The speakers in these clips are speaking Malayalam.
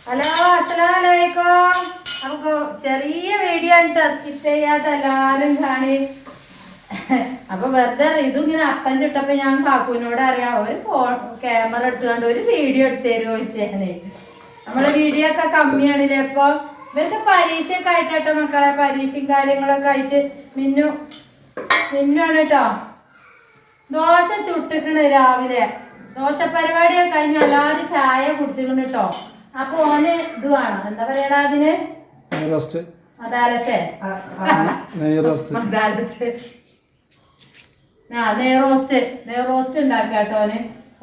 ഹലോ അസ്സലാമലൈക്കും. നമുക്ക് ചെറിയ വീഡിയോ ഉണ്ട്, സ്കിപ്പ് ചെയ്യാത്ത എല്ലാവരും കാണി. അപ്പൊ വെറുതെ ഇതും ഇങ്ങനെ അപ്പം ചുട്ടപ്പോ ഞാൻ കാക്കുവിനോട് അറിയാം, ഒരു ക്യാമറ എടുത്തുകൊണ്ട് ഒരു വീഡിയോ എടുത്തു തരുമോ ചോദിച്ചേനെ. നമ്മളെ വീഡിയോ ഒക്കെ കമ്മിയാണില്ലേ. ഇപ്പൊ ഇവർക്ക് പരീക്ഷയൊക്കെ ആയിട്ടോ മക്കളെ, പരീക്ഷയും കാര്യങ്ങളൊക്കെ ആയിട്ട് മിന്നുമാണ് കേട്ടോ. ദോശ ചുട്ടിക്കണ് രാവിലെ, ദോശ പരിപാടിയൊക്കെ കഴിഞ്ഞു എല്ലാവരും ചായ കുടിച്ചിട്ടുണ്ട് കേട്ടോ. അപ്പൊ ഓന് ഇത് വേണം, എന്താ പറയടാ അതിന്, നെയ്റോസ്റ്റ് ഉണ്ടാക്കാട്ടോ. ഓന്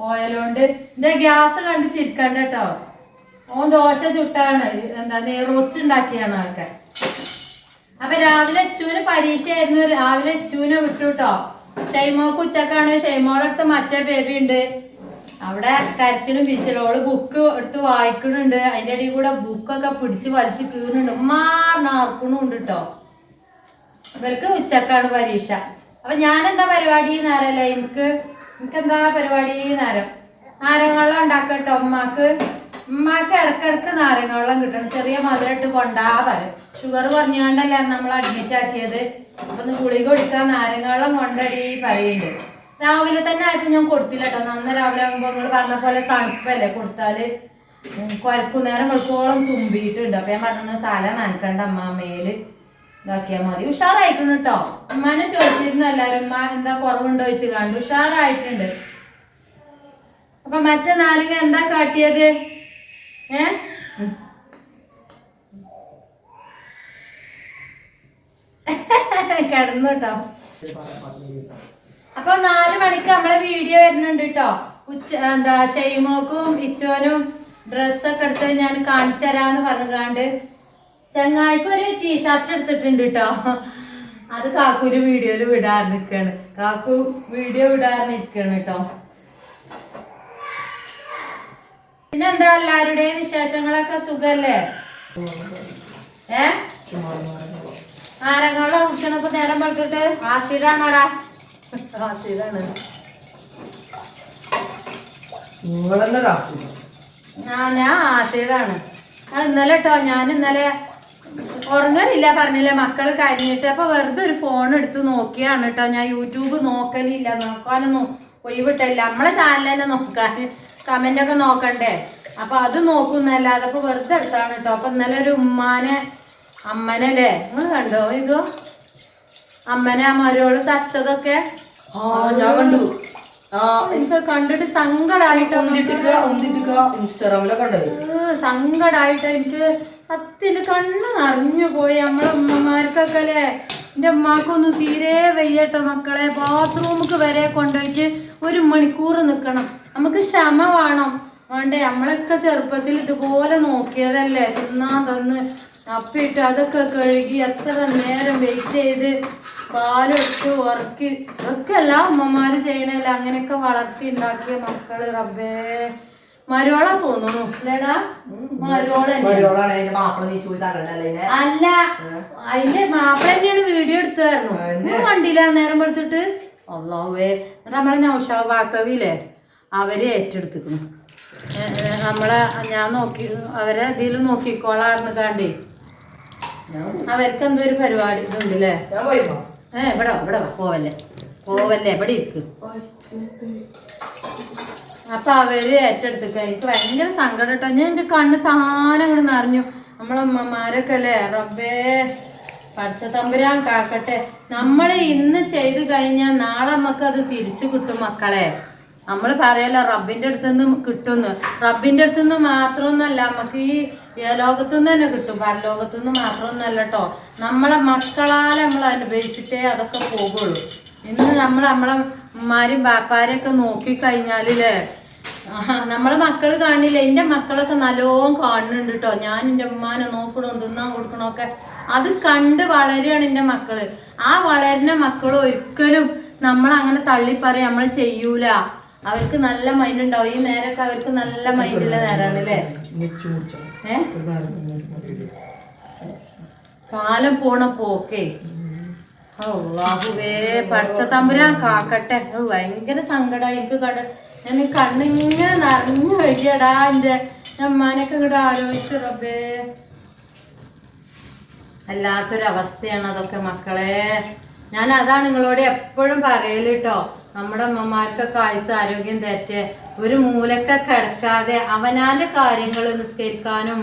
ഓയിലോണ്ട് എന്റെ ഗ്യാസ് കണ്ട് ചിരിക്കണ്ട കേട്ടോ. ഓൻ ദോശ ചുട്ടാണ്, എന്താ നെയ്റോസ്റ്റ് ഉണ്ടാക്കിയാണ് അതൊക്കെ. അപ്പൊ രാവിലെ അച്ചൂന് പരീക്ഷയായിരുന്നു, രാവിലെ അച്ചൂനെ വിട്ടു കേട്ടോ. ഷൈമോക്ക് ഉച്ചക്കാണ്. ഷൈമോളടുത്ത് മറ്റേ ബേബി ഉണ്ട്, അവിടെ കരച്ചിലും പിച്ചിലും. ഓള് ബുക്ക് എടുത്ത് വായിക്കണുണ്ട്, അതിന്റെ ഇടയിൽ കൂടെ ബുക്കൊക്കെ പിടിച്ച് വലിച്ച് കീറുന്നുണ്ട്, മാറിനാർക്കണുണ്ട് കേട്ടോ. ഇവർക്ക് ഉച്ചക്കാണ് പരീക്ഷ. അപ്പൊ ഞാനെന്താ പരിപാടി നേരല്ലേ, എനിക്കെന്താ പരിപാടി നേരം നാരങ്ങവെള്ളം ഉണ്ടാക്കട്ടോ. ഉമ്മാക്ക് ഇടക്കിടക്ക് നാരങ്ങവെള്ളം കിട്ടണം, ചെറിയ മധുരട്ട് കൊണ്ടാ പറയും. ഷുഗർ കുറഞ്ഞുകൊണ്ടല്ലേ നമ്മൾ അഡ്മിറ്റ് ആക്കിയത്. അപ്പൊ ഒന്ന് ഗുളിക കുടിക്കാൻ നാരങ്ങവെള്ളം കൊണ്ടടി പറയുന്നുണ്ട്. രാവിലെ തന്നെ ആയപ്പോ ഞാൻ കൊടുത്തില്ല കേട്ടോ. നന്ന രാവിലെ ആകുമ്പോ നിങ്ങൾ പറഞ്ഞ പോലെ തണുപ്പല്ലേ, കൊടുത്താല് കുരക്കുന്നേരം വെളുക്കോളം തുമ്പിയിട്ടുണ്ട്. അപ്പൊ ഞാൻ പറഞ്ഞത് തല നനക്കണ്ട അമ്മ, മേല് ഇതാക്കിയാ മതി. ഉഷാറായിട്ടുണ്ട് കേട്ടോ. ഉമ്മാനെ ചോദിച്ചിരുന്നു എല്ലാരും, ഉമ്മ എന്താ കുറവുണ്ടോ ചോദിച്ചു കണ്ടു. ഉഷാറായിട്ടുണ്ട്. അപ്പൊ മറ്റേ നാരങ്ങ എന്താ കാട്ടിയത്? കിടന്നു കേട്ടോ. അപ്പൊ 4 മണിക്ക് നമ്മളെ വീഡിയോ വരുന്നുണ്ട് കേട്ടോ. എന്താ ഷെയ്മോക്കും ഇച്ചോനും ഡ്രസ്സൊക്കെ എടുത്ത് ഞാൻ കാണിച്ചു തരാന്ന് പറഞ്ഞുകാണ്ട് ചങ്ങായിക്ക് ഒരു ടീഷർട്ട് എടുത്തിട്ടുണ്ട് കേട്ടോ. അത് കാക്കൂര് വീഡിയോയില് വിടാറിരിക്കാണ്, കാക്കു വീഡിയോ വിടാറിരിക്കാണ് കേട്ടോ. പിന്നെന്താ എല്ലാവരുടെയും വിശേഷങ്ങളൊക്കെ സുഖല്ലേ? നാരങ്ങാളെ കുടിച്ചപ്പോ നേരം പടുത്തിട്ട് ആസിഡാണോടാ? ആസിഡാണ്. ഞാൻ ആസിഡാണ്. ഇന്നലെ കേട്ടോ, ഞാൻ ഇന്നലെ ഉറങ്ങലില്ല പറഞ്ഞില്ലേ, മക്കള് കഴിഞ്ഞിട്ട്. അപ്പൊ വെറുതെ ഒരു ഫോൺ എടുത്ത് നോക്കിയാണ് കേട്ടോ. ഞാൻ യൂട്യൂബ് നോക്കലില്ല, നോക്കാനൊന്നും ഒഴിവിട്ടില്ല. നമ്മളെ ചാനൽ തന്നെ നോക്കാൻ, കമന്റ് ഒക്കെ നോക്കണ്ടേ. അപ്പൊ അത് നോക്കുന്നല്ലാതെ അപ്പൊ വെറുതെ എടുത്താണ് കേട്ടോ. അപ്പൊ ഇന്നലെ ഒരു അമ്മനല്ലേ നിങ്ങൾ കണ്ടോ? ഇതോ അമ്മനെ മരോള് തച്ചതൊക്കെ ഞാൻ കണ്ടു. എനിക്ക് കണ്ടിട്ട് സങ്കടായിട്ടോ, സങ്കടായിട്ടോ. എനിക്ക് സത്യന്റെ കണ്ണ് നിറഞ്ഞു പോയി. നമ്മളെ അമ്മമാർക്കൊക്കെ അല്ലേ, എൻ്റെ അമ്മക്കൊന്നും തീരെ വയ്യട്ടോ മക്കളെ. ബാത്റൂമുക്ക് വരെ കൊണ്ടുപോയിട്ട് 1 മണിക്കൂർ നിൽക്കണം. നമുക്ക് ക്ഷമ വേണ്ടേ? നമ്മളൊക്കെ ചെറുപ്പത്തിൽ ഇതുപോലെ നോക്കിയതല്ലേ, തിന്നാൻ തന്ന് അപ്പിട്ട് അതൊക്കെ കഴുകി എത്ര നേരം വെയിറ്റ് ചെയ്ത് പാലെടുത്ത് ഉറക്കി, ഇതൊക്കെ എല്ലാ അമ്മമാര് ചെയ്യണല്ല. അങ്ങനെയൊക്കെ വളർത്തി ഉണ്ടാക്കിയ മക്കള്. റബ്ബേ, മരോളാ തോന്നുന്നു അല്ലേടാ? അല്ല, അതിന്റെ മാപ്പിള തന്നെയാണ് വീഡിയോ എടുത്തായിരുന്നു. കണ്ടില്ല നേരം എടുത്തിട്ട്. അല്ലാഹുവേ, നമ്മളെ നൗഷാദ് ബാക്കവില്ലേ, അവര് ഏറ്റെടുത്തിക്കുന്നു. ഞാൻ നോക്കി, അവരെ ഇതിൽ നോക്കിക്കോളാർന്ന് കാണ്ടേ. അവർക്ക് എന്തോ ഒരു പരിപാടി ഇതുണ്ടല്ലേ. ഇവിടെ പോവല്ലേ ഇവിടെ ഇരിക്ക്. അപ്പൊ അവര് ഏറ്റെടുത്തിക്ക. എനിക്ക് ഭയങ്കര സങ്കടം കേട്ടോ. ഞാൻ എന്റെ കണ്ണ് താനെ അങ്ങോട്ട് നിറഞ്ഞു. നമ്മളമ്മമാരൊക്കെ അല്ലേ, റബ്ബേ പഠിച്ച തമ്പുരാൻ കാക്കട്ടെ. നമ്മൾ ഇന്ന് ചെയ്തു കഴിഞ്ഞാൽ നാളെ നമുക്കത് തിരിച്ചു കിട്ടും മക്കളെ. നമ്മൾ പറയല്ല റബ്ബിന്റെ അടുത്തുനിന്ന് കിട്ടുന്നു. റബ്ബിന്റെ അടുത്തുനിന്ന് മാത്രമൊന്നുമല്ല, നമുക്ക് ഈ ലോകത്തുനിന്ന് തന്നെ കിട്ടും, പരലോകത്തുനിന്ന് മാത്രമൊന്നുമല്ല കേട്ടോ. നമ്മളെ മക്കളാൽ നമ്മൾ അനുഭവിച്ചിട്ടേ അതൊക്കെ പോകുള്ളൂ. ഇന്ന് നമ്മളെ ഉമ്മാരും ബാപ്പാരും ഒക്കെ നോക്കിക്കഴിഞ്ഞാലേ, നമ്മളെ മക്കള് കാണില്ല. എൻ്റെ മക്കളൊക്കെ നല്ലോണം കാണുന്നുണ്ട് കേട്ടോ. ഞാൻ എൻ്റെ ഉമ്മാനെ നോക്കണോ, തിന്നാൻ കൊടുക്കണമൊക്കെ അത് കണ്ട് വളരുകയാണ് എൻ്റെ മക്കള്. ആ വളരുന്ന മക്കൾ ഒരിക്കലും നമ്മളങ്ങനെ തള്ളിപ്പറയും നമ്മൾ ചെയ്യൂല. അവർക്ക് നല്ല മൈൻഡ് ഉണ്ടാവും. ഈ നേരൊക്കെ അവർക്ക് നല്ല മൈൻഡുള്ള നേരാണല്ലേ. കാലം പോണ പോക്കേ. അല്ലാഹുവേ, പഠിച്ച തമ്പുരാൻ കാക്കട്ടെ. ഭയങ്കര സങ്കടമായി എനിക്ക്. ഞാൻ കണ്ണിങ്ങനെ നിറഞ്ഞു കഴിയടാ. അമ്മാനൊക്കെ ഇങ്ങോട്ട് ആലോചിച്ചു റബ്ബേ. അല്ലാത്തൊരവസ്ഥയാണ് അതൊക്കെ മക്കളെ. ഞാൻ അതാണ് നിങ്ങളോട് എപ്പോഴും പറയല് കേട്ടോ. നമ്മുടെ അമ്മമാർക്കൊക്കെ ആയുസ് ആരോഗ്യം തെറ്റ് ഒരു മൂലക്കെ കിടക്കാതെ അവനാന്റെ കാര്യങ്ങൾ നിസ്കരിക്കാനും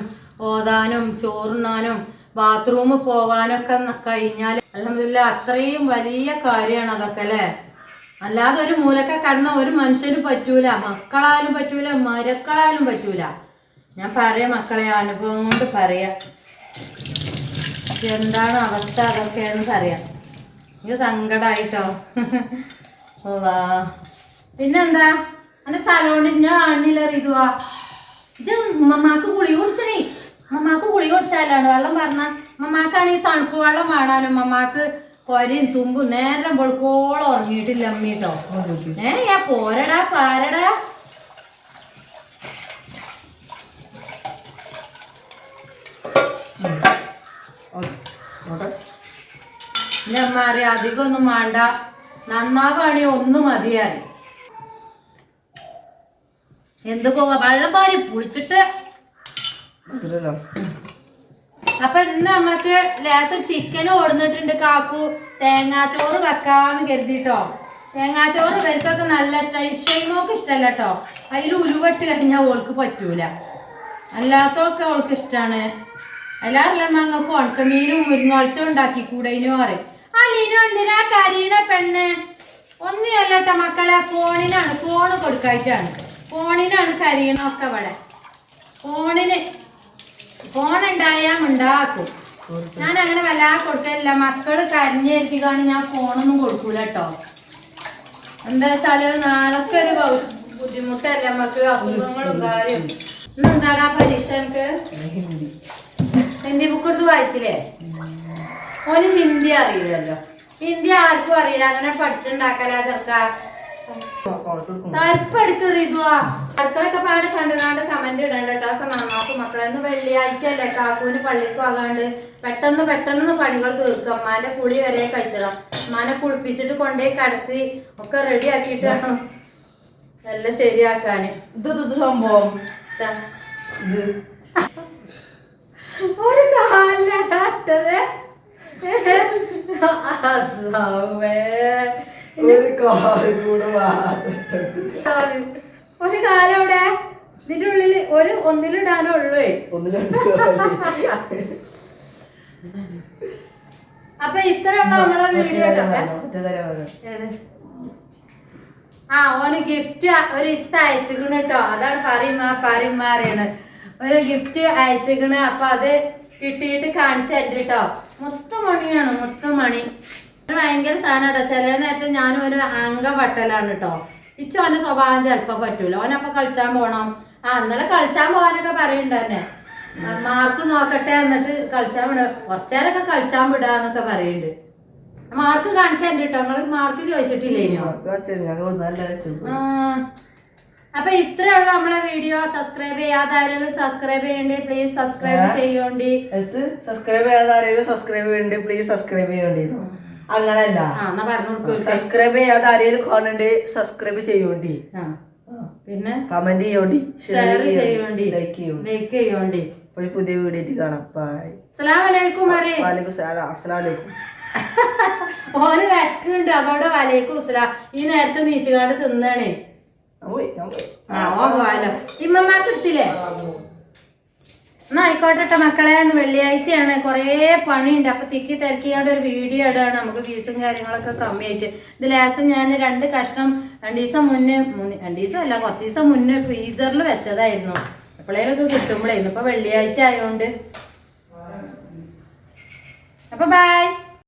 ഓതാനും ചോറുണ്ണാനും ബാത്റൂമിൽ പോകാനൊക്കെ കഴിഞ്ഞാൽ അൽഹംദുലില്ലാ അത്രയും വലിയ കാര്യമാണ് അതൊക്കെ അല്ലേ. അല്ലാതെ ഒരു മൂലക്കെ കിടന്ന ഒരു മനുഷ്യനും പറ്റൂല, മക്കളായാലും പറ്റൂല, മരക്കളായാലും പറ്റൂല. ഞാൻ പറയാം മക്കളെ, അനുഭവം കൊണ്ട് പറയാം എന്താണ് അവസ്ഥ അതൊക്കെയെന്ന് പറയാം. എനിക്ക് സങ്കടമായിട്ടോ. പിന്നെന്താ എന്റെ തലോണ്ടിന്റെ കാണില്ല റിതുവാ. ഇത് മമ്മാക്ക് ഗുളി കുടിച്ചണേ. മമ്മാക്ക് ഗുളി കുടിച്ചാലാണ് വെള്ളം പറഞ്ഞ മമ്മാക്കാണെങ്കിൽ തണുപ്പ് വെള്ളം വേണാനും മമ്മാക്ക് കൊരയും തുമ്പും നേരം പൊളുക്കോളം ഉറങ്ങിയിട്ടില്ല അമ്മീട്ടോ. ഞാൻ പോരടാ പാരടാ. എന്റെ അമ്മ അറിയാം അധികം ഒന്നും വേണ്ട, നന്നാവാണി ഒന്നും മതിയായി. എന്ത് പോവാ വെള്ളം പാരി പുളിച്ചിട്ട്. അപ്പൊ ഇന്ന് നമ്മക്ക് ലേശം ചിക്കൻ ഓടുന്നിട്ടുണ്ട്. കാക്കു തേങ്ങാച്ചോറ് വെക്കാന്ന് കരുതിട്ടോ. തേങ്ങാച്ചോറ് ഇവർക്കൊക്കെ നല്ല ഇഷ്ടമായി. ഷെയ്മോക്ക് ഇഷ്ടമല്ല കേട്ടോ. അതിൽ ഉലുവട്ട് കഴിഞ്ഞാൽ ഓൾക്ക് പറ്റൂല. അല്ലാത്തൊക്കെ ഓൾക്ക് ഇഷ്ടമാണ്. എല്ലാവരും ഞങ്ങൾക്ക് ഉണക്കമീനും മുരിങ്ങോൾച്ചും ഉണ്ടാക്കി കൂടേനു പറയും. ആ ലീനു എന്തിനാ കരീണ പെണ്ണ്? ഒന്നിനല്ല കേട്ടോ മക്കളെ, ഫോണിനാണ്. ഫോണ് കൊടുക്കായിട്ടാണ്. ഫോണിനാണ് കരീണൊക്കെ ഇവിടെ. ഫോൺ ഉണ്ടായാൽ ഉണ്ടാക്കും. ഞാൻ അങ്ങനെ വല്ലാതെ കൊടുക്കില്ല. മക്കള് കരഞ്ഞിരിക്കാണ് ഞാൻ ഫോണൊന്നും കൊടുക്കൂല കേട്ടോ. എന്താ വെച്ചാല് നാളൊക്കെ ഒരു ബുദ്ധിമുട്ടല്ല നമുക്ക്, അസുഖങ്ങളും കാര്യം. ഇന്നെന്താടാ പരീക്ഷ? എനിക്ക് ഹിന്ദി ബുക്ക് എടുത്ത് വായിച്ചില്ലേ? ഓന് ഹിന്ദി അറിയില്ലല്ലോ. ഹിന്ദി ആർക്കും അറിയില്ല. അങ്ങനെ പഠിച്ചുണ്ടാക്കല ചെറുക്ക. തരപ്പെടുത്ത് റിതുവാ. അടുക്കളൊക്കെ പാട് കണ്ടുകാണ്ട് കമന്റ് ഇടണ്ട കേട്ടോ. ഒക്കെ നന്നാക്കും മക്കളെ. ഇന്ന് വെള്ളിയാഴ്ച അല്ലേ, കാക്കൂന് പള്ളിക്ക് ആകാണ്ട് പെട്ടെന്ന് പണികൾ തീർക്കും. അമ്മാന്റെ കുളി വരെ കഴിച്ചിടാം. അമ്മാനെ കുളിപ്പിച്ചിട്ട് കൊണ്ടുപോയി കടത്തി ഒക്കെ റെഡി ആക്കിയിട്ട് വേണം എല്ലാം ശരിയാക്കാന്. സംഭവം ഒരു കാലിനടാട്ടത്. ഒരു കാലവിടെ ഇതിന്റെ ഉള്ളില് ഒന്നിലിടാനേ ഉള്ളൂ. അപ്പൊ ഇത്രയുള്ള നമ്മളെ വീഡിയോ. ആ ഓന് ഗിഫ്റ്റ് ഒരു ഇത്ത അയച്ചിക്കണ് കേട്ടോ. അതാണ് പറയുന്ന ഒരു ഗിഫ്റ്റ് അയച്ചിക്കണ്. അപ്പൊ അത് കിട്ടിയിട്ട് കാണിച്ചു തരണ്ട കേട്ടോ. മൊത്തം മണിയാണ്, മൊത്തം മണി. ഭയങ്കര സാധനം കേട്ടോ. ചില നേരത്തെ ഞാനും ഒരു അംഗവട്ടലാണ് കേട്ടോ. ഇച്ചോന്റെ സ്വഭാവം ചിലപ്പോ പറ്റൂല. ഓനപ്പൊ കളിച്ചാൻ പോണം. ഇന്നലെ കളിച്ചാൻ പോകാനൊക്കെ പറയുന്നുണ്ട് തന്നെ. മാർക്ക് നോക്കട്ടെ എന്നിട്ട് കളിച്ചാൻ വിട, കുറച്ചേരൊക്കെ കളിച്ചാൻ വിടാന്നൊക്കെ പറയുന്നുണ്ട്. മാർക്ക് കാണിച്ചു തരണ്ട കേട്ടോ. നിങ്ങള് മാർക്ക് ചോദിച്ചിട്ടില്ലേനോ? അപ്പൊ ഇത്രയുള്ള നമ്മളെ വീഡിയോ. സബ്സ്ക്രൈബ് ചെയ്യാതാരും സബ്സ്ക്രൈബ് ചെയ്യണ്ടേ പ്ലീസ് സബ്സ്ക്രൈബ് ചെയ്യോണ്ടി. സബ്സ്ക്രൈബ് ചെയ്യാതാരും സബ്സ്ക്രൈബ് ചെയ്യണ്ടേ പ്ലീസ് സബ്സ്ക്രൈബ് ചെയ്യോണ്ടി. അങ്ങനല്ല, സബ്സ്ക്രൈബ് ചെയ്യാതെ ആരെങ്കിലും കാണണ്ടേ സബ്സ്ക്രൈബ് ചെയ്യോണ്ടി. പിന്നെ കമന്റ് ചെയ്യോണ്ടി, ഷെയർ ചെയ്യോണ്ടി, ലൈക്ക് ചെയ്യോണ്ടി. പുതിയ വീഡിയോ കാണാം. ബൈ. അസ്സലാമലൈക്കും. വലൈക്കും സലാം. അസ്സലാമലൈക്കും. ഓന് വിശക്കുന്നുണ്ട്, അതോടെ വലൈക്കും അസ്സലാം. ഈ നേരത്തെ നീച്ചുകാണ്ട് തിന്നാണേ. പോവാലോ. ഇമ്മമാർക്ക് എടുത്തില്ലേ? എന്നാ ആയിക്കോട്ടെ മക്കളെ. വെള്ളിയാഴ്ചയാണ്, കുറേ പണിയുണ്ട്. അപ്പൊ തിക്കി തിരക്കിയാണ്ട് ഒരു വീഡിയോ ഇടാണ്. നമുക്ക് ഫീസും കാര്യങ്ങളൊക്കെ കമ്മിയായിട്ട്. ഇത് ലേസം ഞാൻ 2 കഷ്ണം 2 ദിവസം മുന്നേ, 2 ദിവസം അല്ല കുറച്ച് ദിവസം മുന്നേ ഫ്രീസറിൽ വെച്ചതായിരുന്നു. എപ്പോഴേലൊക്കെ കിട്ടുമ്പോഴായിരുന്നു. ഇപ്പൊ വെള്ളിയാഴ്ച ആയതുകൊണ്ട്. അപ്പൊ ബൈ.